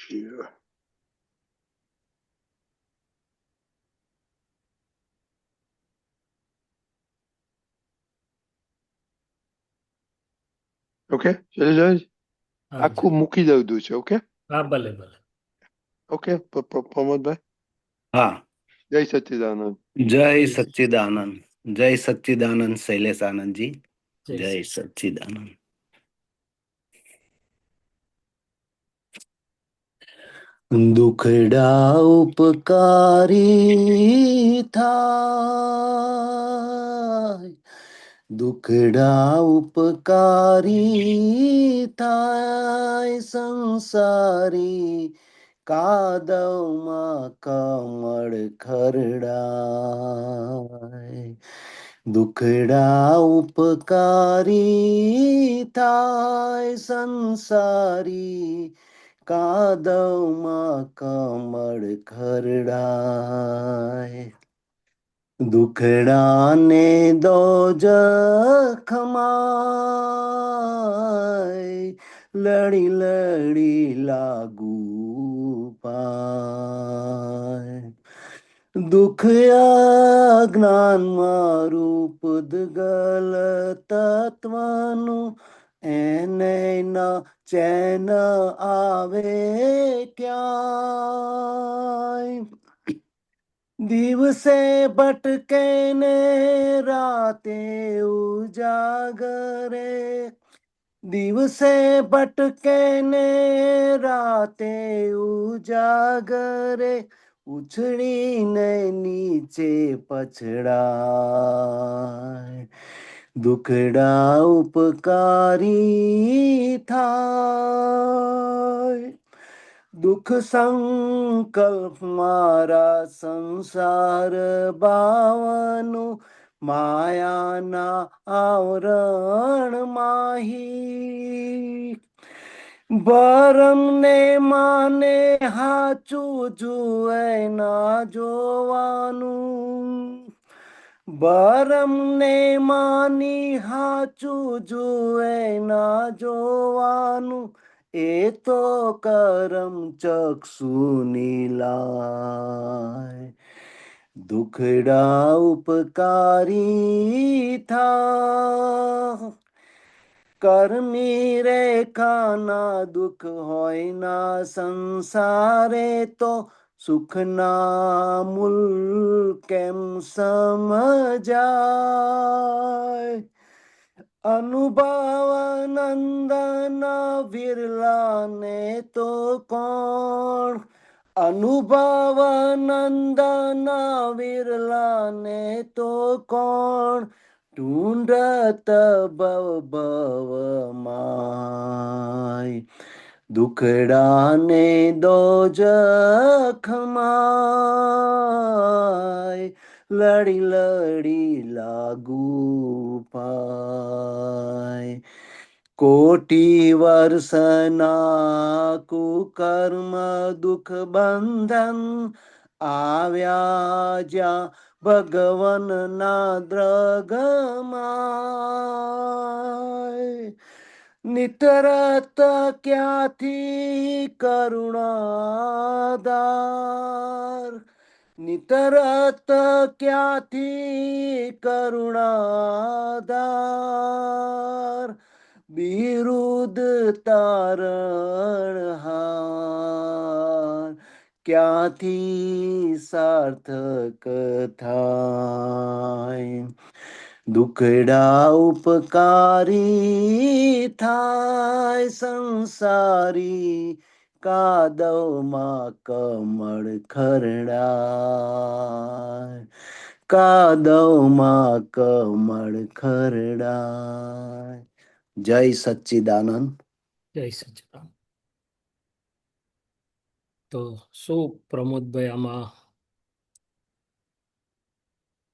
Yeah. Okay Shailesh હા જી. આખું મૂકી દઉં છે. ઓકે હા ભલે ભલે. ઓકે પ્રમોદભાઈ, હા. જય સચ્ચિદાનંદ. જય જય સચ્ચિદાનંદ. જય સચ્ચિદાનંદ શૈલેષ આનંદજી. જય જય સચ્ચિદાનંદ. દુખડા ઉપકારી થાય, દુખડા ઉપકારી થાય સંસારી, કાદવમાં કમળ ખરડાય. દુખડા ઉપકારી થાય સંસારી, કાદવમાં કમળ ખરડાય. દુખડાને દોજખમાય, લડી લડી લાગુ પાય. દુઃખ અજ્ઞાનમાં રૂપ દગલ તત્વનું, એને ના ચેન આવે ક્યાંય. દિવસે ભટકે ને રાતે ઉજાગરે, દિવસે ભટકે ને રાતે ઉજાગરે, ઉછળીને નીચે પછડાય. દુખડા ઉપકારી થાય. દુઃખ સંકલ્પ મારા સંસાર બાવનું, માયાના આવરણ માહી. ભરમ ને માને હાચું જુએ ના જોવાનું, ભરમ ને માની હાચું જુએ ના જોવાનું, એ તો કરમ ચક્ષુ નીલાય. દુખડા ઉપકારી થા, કરમી રેખાના દુઃખ હોય ના સંસારે, તો સુખના મૂલ કેમ સમજાય. અનુભવાનંદન વિરલાને તો કોણ, અનુભવાનંદન વિરલાને તો કોણ, ઢૂંઢત ભવ ભવમાય. દુખડાને દોજખમાય, લડી લડી લાગુ પાય. કોટી વર્ષના કુકર્મ દુઃખ બંધન, આવ્યા જ્યાં ભગવન ના દ્રગમાય. નિતરત ક્યાંથી કરુણાધાર, નિતરત ક્યાંથી કરુણાધાર, બિરુદ તારણહાર, ક્યાંથી સાર્થક થાય. દુખડા ઉપકારી થાય સંસારી, કાદવમાં કમળ ખરડાય. કાદવમાં કમળ ખરડાય. જય સચ્ચિદાનંદ. જય સચ્ચિદાનંદ. તો શું પ્રમોદભાઈ આમાં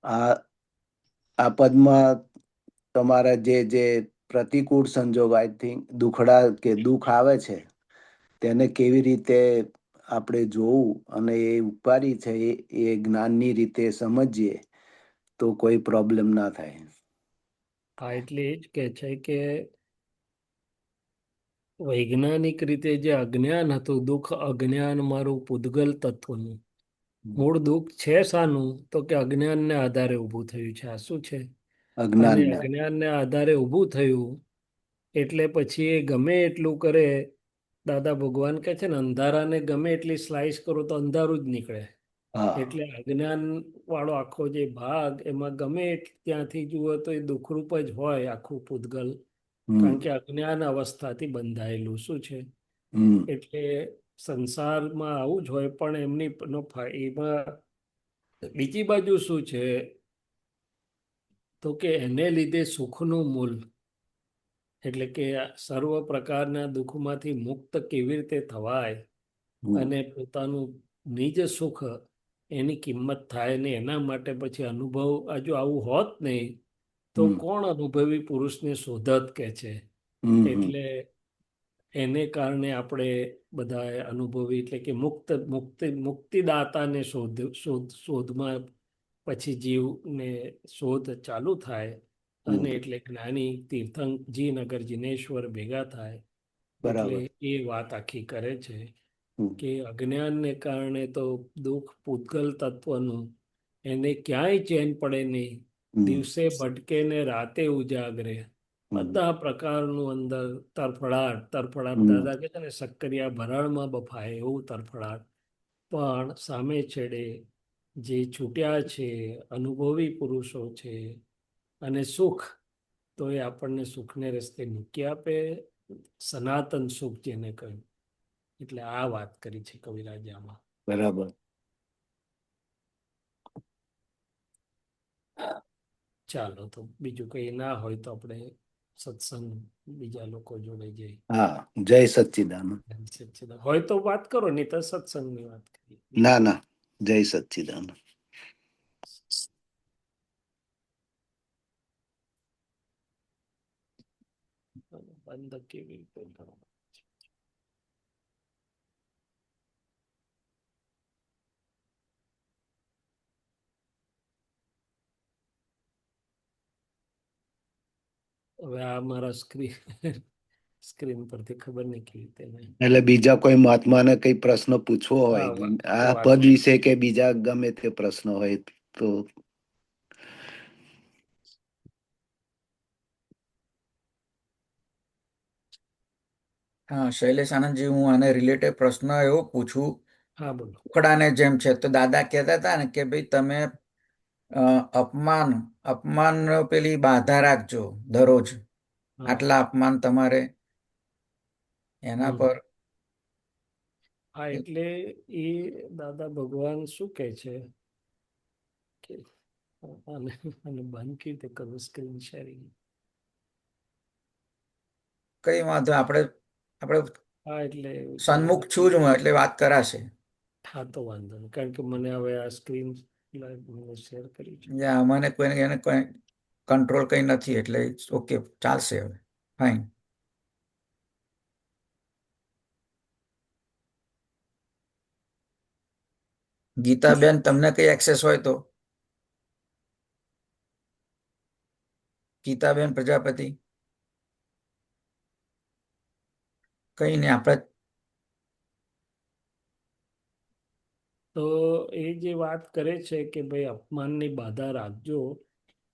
આ આ પદમાં તમારા જે પ્રતિકૂળ સંજોગ, આઈ થિંક દુખડા કે દુઃખ આવે છે, તેને કેવી રીતે આપણે જોવું અને એ ઉપાડી છે એ જ્ઞાનની રીતે સમજીએ તો કોઈ પ્રોબ્લેમ ના થાય. આ એટલે એ જ કે છે કે વૈજ્ઞાનિક રીતે જે અજ્ઞાન હતું, દુઃખ અજ્ઞાન મારું પૂદગલ તત્વનું. મૂળ દુઃખ છે શાનું? તો કે અજ્ઞાનને આધારે ઊભું થયું છે. આ શું છે? અને અજ્ઞાનને. અજ્ઞાનને આધારે ઊભું થયું એટલે પછી એ ગમે એટલું કરે. દાદા ભગવાન કહે છે ને, અંધારાને ગમે એટલી સ્લાઇસ કરો તો અંધારું જ નીકળે. હા. એટલે અજ્ઞાન વાળો આખો જે ભાગ, એમાં ગમે ત્યાંથી જુઓ તો એ દુઃખરૂપ જ હોય આખું પૂદગલ. કારણ કે અજ્ઞાન અવસ્થાથી બંધાયેલું શું છે. એટલે સંસારમાં આવું જ હોય, પણ એમાં બીજી બાજુ શું છે, તો કે એને લીધે સુખનું મૂલ, એટલે કે સર્વ પ્રકારના દુઃખમાંથી મુક્ત કેવી રીતે થવાય અને પોતાનું નિજ સુખ એની કિંમત થાય ને એના માટે પછી અનુભવ. હજુ આવું હોત નહીં તો કોણ અનુભવી પુરુષને શોધત કે છે. એટલે એને કારણે આપણે બધા અનુભવી, એટલે કે મુક્તિદાતાને શોધમાં પછી જીવને શોધ ચાલુ થાય. અને એટલે જ્ઞાની તીર્થંકજી નગર જીનેશ્વર ભેગા થાય. એટલે એ વાત આખી કરે છે કે અજ્ઞાનને કારણે તો દુઃખ પૂદગલ તત્વનું, એને ક્યાંય ચેન પડે નહીં. દિવસે ભટકે ને રાતે ઉજાગરે. બધા પ્રકારનું અંદર તરફડાટ. દાદા કહે છે ને, શક્કરિયા ભરાળમાં બફાય એવું તરફડાટ. પણ સામે છેડે જે છૂટ્યા છે, અનુભવી પુરુષો છે, અને સુખ તો એ આપણને સુખને રસ્તે મૂકી આપે. સનાતન સુખ જેને કહ્યું. એટલે આ વાત કરી છે કવિરાજે આમાં. બરાબર. ચાલો, તો બીજું કઈ ના હોય તો આપણે સત્સંગ બીજા લોકો જોડે જઈએ. હા, જય સચ્ચિદાનંદ. હોય તો વાત કરો, નહીં તો સત્સંગની વાત કરીએ. ના ના, જય સચ્ચિદાનંદ. બંધ કેવી રીતે કરવું? હવે આ મારા સ્ક્રીન પરથી ખબર નહીં કેવી રીતે નહીં. એટલે બીજા કોઈ મહાત્માને કઈ પ્રશ્ન પૂછવો હોય આ પદ વિશે કે બીજા ગમે તે પ્રશ્ન હોય તો. હા, શૈલેષ આનંદજી, હું આને રિલેટેડ પ્રશ્ન એવો પૂછું. હા, બોલો. ઉખડાને જેમ છે, તો દાદા કહેતા હતા ને કે ભાઈ તમે અપમાન પેલી બાધા રાખજો દરરોજ. આટલા અપમાન તમારે એના પર. હા, એટલે એ દાદા ભગવાન શું કહે છે કે અને બંધ કેવી રીતે કરવું સ્ક્રીન શેરિંગ? કઈ વાંધો, આપણે હા, એટલે સન્મુખ છું જ હું, એટલે વાત કરાશે. હા, તો વાંધો નહીં, કારણ કે મને હવે આ સ્ક્રીન શેર કરી છે. મને એને કોઈ કંટ્રોલ કઈ નથી, એટલે ઓકે, ચાલશે હવે, ફાઈન. ગીતાબેન, તમને કઈ એક્સેસ હોય તો. ગીતાબેન પ્રજાપતિ. કઈ નહીં, આપણે તો એ જે વાત કરે છે કે ભાઈ અપમાનની બાધા રાખજો,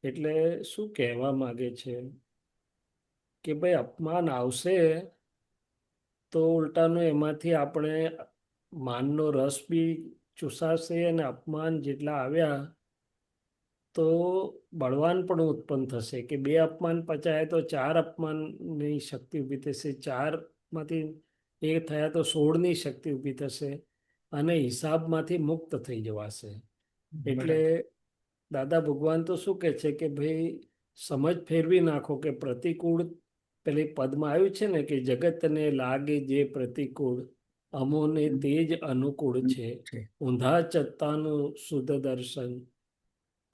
એટલે શું કહેવા માંગે છે કે ભાઈ અપમાન આવશે તો ઉલટાનું એમાંથી આપણે માનનો રસ બી ચૂસાશે, અને અપમાન જેટલા આવ્યા તો બળવાન પણ ઉત્પન્ન થશે કે 2 અપમાન પચાય તો 4 અપમાનની શક્તિ ઊભી થશે, 4માંથી 1 થયા તો 16ની શક્તિ ઊભી થશે, અને હિસાબમાંથી મુક્ત થઈ જવાશે. એટલે દાદા ભગવાન તો શું કહે છે કે ભાઈ સમજ ફેરવી નાખો કે પ્રતિકૂળ, પેલી પદમાં આવ્યું છે ને કે જગતને લાગે જે પ્રતિકૂળ, અમોને તે જ અનુકૂળ છે, ઊંધા ચત્તાનું શુદ્ધ દર્શન.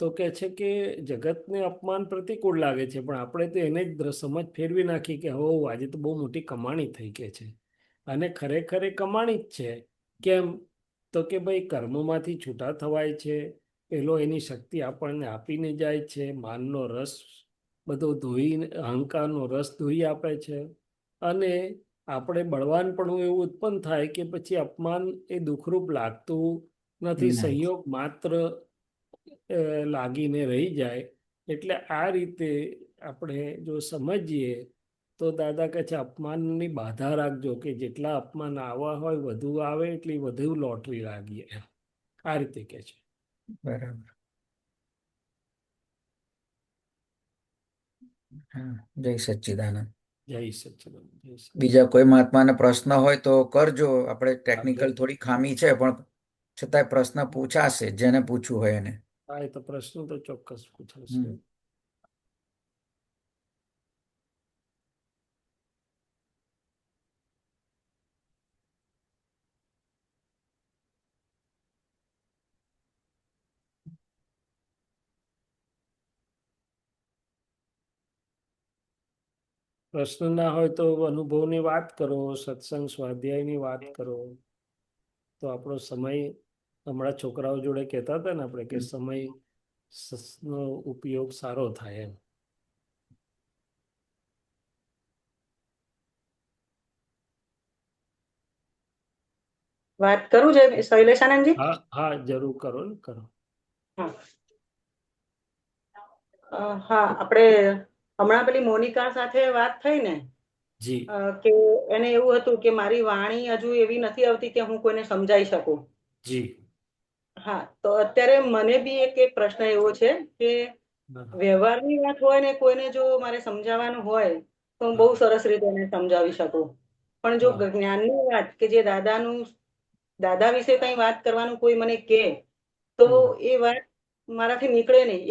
તો કે છે કે જગતને અપમાન પ્રતિકૂળ લાગે છે, પણ આપણે તો એને જ સમજ ફેરવી નાખી કે હો આજે તો બહુ મોટી કમાણી થઈ કે છે. અને ખરેખર કમાણી જ છે. કેમ? તો કે ભાઈ કર્મોમાંથી છૂટા થવાય છે, પેલો એની શક્તિ આપણને આપીને જાય છે, માનનો રસ બધો ધોઈને, અહંકારનો રસ ધોઈ આપે છે, અને આપણે બળવાનપણું એવું ઉત્પન્ન થાય કે પછી અપમાન એ દુઃખરૂપ લાગતું નથી, નહીં. સંયોગ માત્ર લાગીને રહી જાય. એટલે આ રીતે આપણે જો સમજીએ તો દાદા કહે છે અપમાનની બાધા રાખજો, કે જેટલા અપમાન આવવા હોય વધુ આવે એટલી વધુ લોટરી લાગીએ, આ રીતે કહે છે. બરાબર. હા, જય સચ્ચિદાનંદ. જય સચ્ચિદાનંદ, જય સચ્ચિદાનંદ. બીજા કોઈ મહાત્માને પ્રશ્ન હોય તો કરજો. આપણે ટેકનિકલ આપણે થોડી ખામી છે, પણ છતાંય પ્રશ્ન પૂછાશે જેને પૂછવું હોય એને. હા, એ તો પ્રશ્ન તો ચોક્કસ પૂછાશે. હમ. પ્રશ્ન ના હોય તો અનુભવની વાત કરો, સત્સંગ સ્વાધ્યાયની વાત કરો. તો આપણો સમય, હમણાં છોકરાઓ જોડે કહેતા હતા ને આપણે, કે સમય નો ઉપયોગ સારો થાય એમ. વાત કરું છે શૈલેષાનંદજી? હા હા, જરૂર કરો ને, કરો. હા. હા, આપણે હમણાં પેલી મોનિકા સાથે વાત થઈ ને, જી કે એને એવું હતું કે મારી વાણી હજુ એવી નથી આવતી કે હું કોઈને સમજાઈ શકું. જી. હા, તો અત્યારે મને બી એક પ્રશ્ન એવો છે કે હા વ્યવહારની વાત હોય ને, કોઈને જો મારે સમજાવવાનું હોય તો હું બહુ હા સરસ રીતે એને સમજાવી શકું. પણ જો હા જ્ઞાનની વાત, કે જે દાદા વિશે કઈ વાત કરવાનું કોઈ મને કહે, તો એ વાત મારાથી નીકળે નહીં.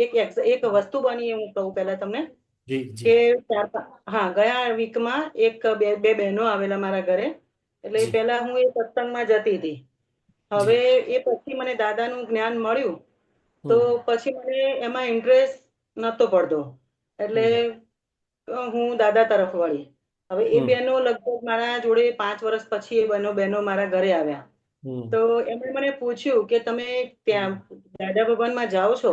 એક વસ્તુ બની, હું કહું પહેલા તમને જી કે જી. હા, ગયા વીકમાં બે બહેનો આવેલા મારા ઘરે. એટલે જી. પહેલા હું એ સત્સંગમાં જતી હતી. હવે જી. એ પછી મને દાદાનું જ્ઞાન મળ્યું, તો હમ પછી મને એમાં ઇન્ટરેસ્ટ નહોતો પડતો. એટલે હમ હું દાદા તરફ વળી. હવે એ હમ બહેનો લગભગ મારા જોડે 5 વર્ષ પછી એ બહેનો મારા ઘરે આવ્યા. હમ તો એમણે મને પૂછ્યું કે તમે ત્યાં દાદા ભગવાનમાં જાઓ છો,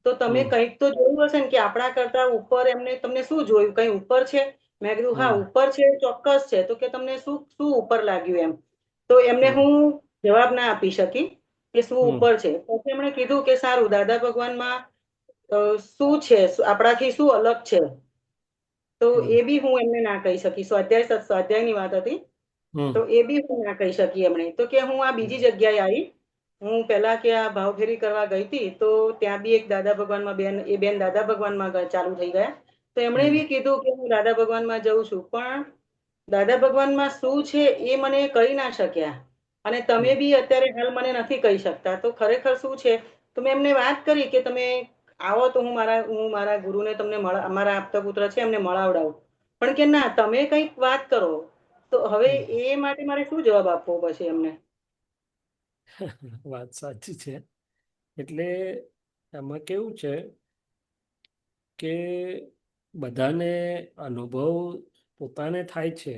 તો તમે હમ કંઈક તો જોયું હશે ને કે આપણા કરતા ઉપર તમને શું જોયું, કઈ ઉપર છે? મેં કીધું હા, હમ ઉપર છે, ચોક્કસ છે. તો કે તમને શું શું ઉપર લાગ્યું એમ? તો એમને હમ હું જવાબ ના આપી શકી કે શું હમ ઉપર છે. પછી એમણે કીધું કે સારું, દાદા ભગવાનમાં શું છે, આપણાથી શું અલગ છે? તો હમ એ બી હું એમને ના કહી શકી. સ્વાધ્યાયની વાત હતી. તો હમ એ બી હું ના કહી શકી એમણે. તો કે હું આ બીજી જગ્યાએ આવી. હું પહેલા કે આ ભાવફેરી કરવા ગઈ હતી, તો ત્યાં બી એક દાદા ભગવાનમાં બેન દાદા ભગવાનમાં ચાલુ થઈ ગયા. તો એમણે હમ બી કીધું કે હું દાદા ભગવાનમાં જઉં છું, પણ દાદા ભગવાનમાં શું છે એ મને કહી ના શક્યા. અને તમે હમ બી અત્યારે હાલ મને નથી કહી શકતા. તો ખરેખર શું છે? તો મેં એમને વાત કરી કે તમે આવો તો હું મારા ગુરુને તમને અમારા આપતા પુત્ર છે એમને મળાવડાવું. પણ કે ના, તમે કંઈક વાત કરો. તો હવે હમ. એ માટે મારે શું જવાબ આપવો પછી એમને? વાત સાચી છે. એટલે એમાં કેવું છે કે બધાને અનુભવ પોતાને થાય છે,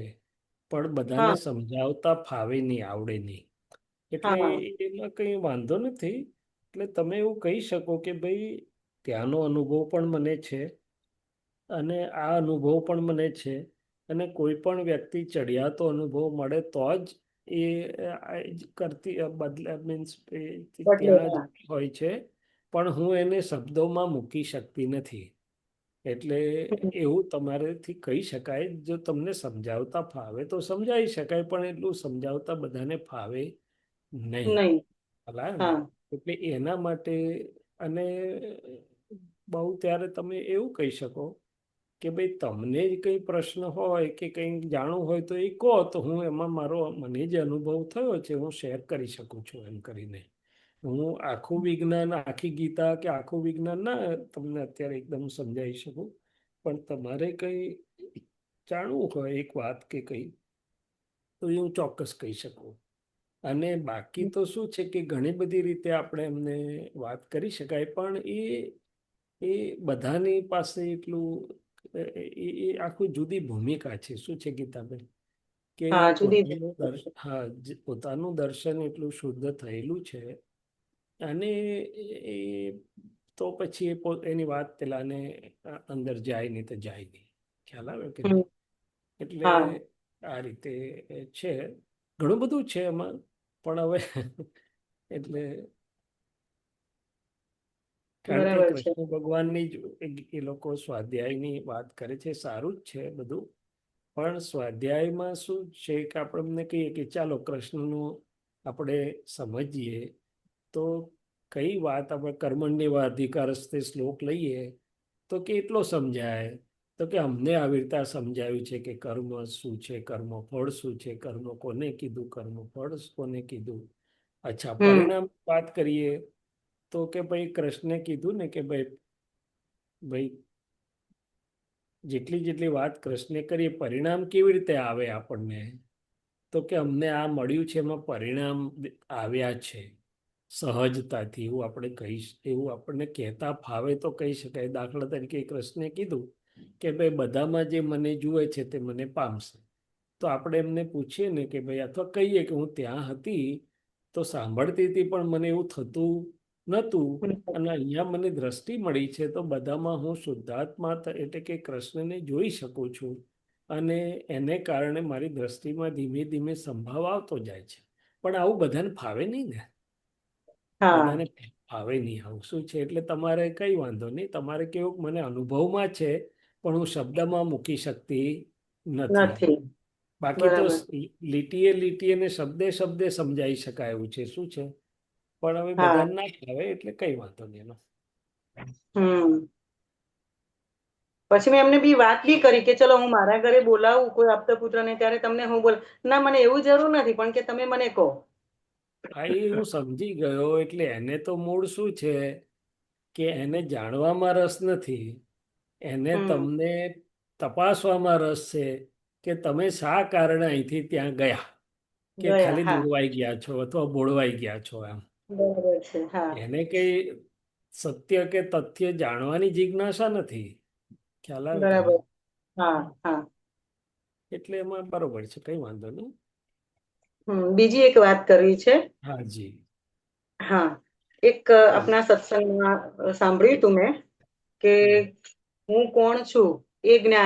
પણ બધાને હા સમજાવતા ફાવે નહીં, આવડે નહીં. એટલે હા એમાં કંઈ વાંધો નથી. એટલે તમે એવું કહી શકો કે ભાઈ ત્યાંનો અનુભવ પણ મને છે અને આ અનુભવ પણ મને છે. અને કોઈ પણ વ્યક્તિ ચડિયાતો અનુભવ મળે તો જ એ કરતી બદલે મીન્સ બદલે ત્યાં જ હા. હોય છે. પણ હું એને શબ્દોમાં મૂકી શકતી નથી. એટલે એવું તમારેથી કહી શકાય, જો તમને સમજાવતા ફાવે તો સમજાવી શકાય, પણ એટલું સમજાવતા બધાને ફાવે નહીં. નહીં. ભલા ને? હા એટલે એના માટે, અને બહુ ત્યારે તમે એવું કહી શકો કે ભાઈ તમને જ કંઈ પ્રશ્ન હોય કે કંઈ જાણવું હોય તો એ કહો, તો હું એમાં મને જે અનુભવ થયો છે હું શેર કરી શકું છું. એમ કરીને હું આખું વિજ્ઞાન, આખી ગીતા કે આખું વિજ્ઞાન ના તમને અત્યારે એકદમ સમજાવી શકું. પણ તમારે કંઈ જાણવું હોય એક વાત કે કંઈ, તો એ હું ચોક્કસ કહી શકું. અને બાકી તો શું છે કે ઘણી બધી રીતે આપણે એમને વાત કરી શકાય, પણ એ બધાની પાસે એટલું આખું જુદી ભૂમિકા છે. શું છે ગીતાબેન? કે હા, જુદી પોતાનું હા, પોતાનું દર્શન એટલું શુદ્ધ થયેલું છે. અને એ તો પછી એની વાત પેલાને અંદર જાય નહીં તો જાય નહીં. ખ્યાલ આવે કે હમ. નહીં? એટલે હા આ રીતે છે. ઘણું બધું છે એમાં, પણ હવે એટલે કારણ કે બરાબર છે. કૃષ્ણ ભગવાનની જ એ લોકો સ્વાધ્યાયની વાત કરે છે, સારું જ છે બધું. પણ સ્વાધ્યાયમાં શું છે કે આપણે એમને કહીએ કે ચાલો કૃષ્ણનું આપણે સમજીએ, તો કઈ વાત આપણે કર્મણ્ય અધિકારસ્તે શ્લોક લઈએ તો કે એટલો સમજાય, તો કે અમને આવી રીતે સમજાવ્યું છે કે કર્મ શું છે, કર્મ ફળ શું છે, કર્મ કોને કીધું, કર્મ ફળ કોને કીધું. અચ્છા, પરિણામ વાત કરીએ તો કે ભાઈ કૃષ્ણે કીધું ને કે ભાઈ જેટલી વાત કૃષ્ણે કરી પરિણામ કેવી રીતે આવે આપણને, તો કે અમને આ મળ્યું છે એમાં પરિણામ આવ્યા છે સહજતાથી. એવું આપણે કહીશ, એવું આપણને કહેતા ફાવે તો કહી શકાય. દાખલા તરીકે કૃષ્ણે કીધું કે ભાઈ બધામાં જે મને જુએ છે તે મને પામશે. તો આપણે એમને પૂછીએ ને કે ભાઈ, અથવા કહીએ કે હું ત્યાં હતી તો સાંભળતી હતી પણ મને એવું થતું નહોતું, અને અહીંયા મને દ્રષ્ટિ મળી છે તો બધામાં હું શુદ્ધાત્મા એટલે કે કૃષ્ણને જોઈ શકું છું, અને એને કારણે મારી દ્રષ્ટિમાં ધીમે ધીમે સંભાવ આવતો જાય છે. પણ આવું બધાને ફાવે નહીં ને, બધાને ફાવે નહીં આવું. શું છે એટલે તમારે કઈ વાંધો નહીં, તમારે કેવું મને અનુભવમાં છે પણ હું શબ્દમાં મૂકી શકતી નથી. બાકી તો લીટીએ ને શબ્દે સમજાઈ શકાય એવું છે. શું છે, પણ હવે બધાને ના ફાવે એટલે કઈ વાંધો નહીં એનો. પછી મેં એમને બી વાત બી કરી કે ચલો હું મારા ઘરે બોલાવું કોઈ આપતા પુત્રને, ત્યારે તમને હું બોલ ના, મને એવું જરૂર નથી, પણ કે તમે મને કહો. હા, એ હું સમજી ગયો. એટલે એને તો મૂળ શું છે કે એને જાણવામાં રસ નથી, એને તમને તપાસવામાં રસ છે કે તમે શા કારણે અહીંથી ત્યાં ગયા, કે ખાલી દોરવાઈ ગયા છો અથવા બોળવાઈ ગયા છો એમ. એને કઈ સત્ય કે તથ્ય જાણવાની જિજ્ઞાસા નથી. ખ્યાલ આવે તમને? એટલે એમાં બરોબર છે, કઈ વાંધો નહીં. બીજી એક વાત કરવી છે. હા જી. હા, એક આપણા સત્સંગમાં સાંભળ્યું તું મેં કે હું કોણ છું એ જ્ઞાન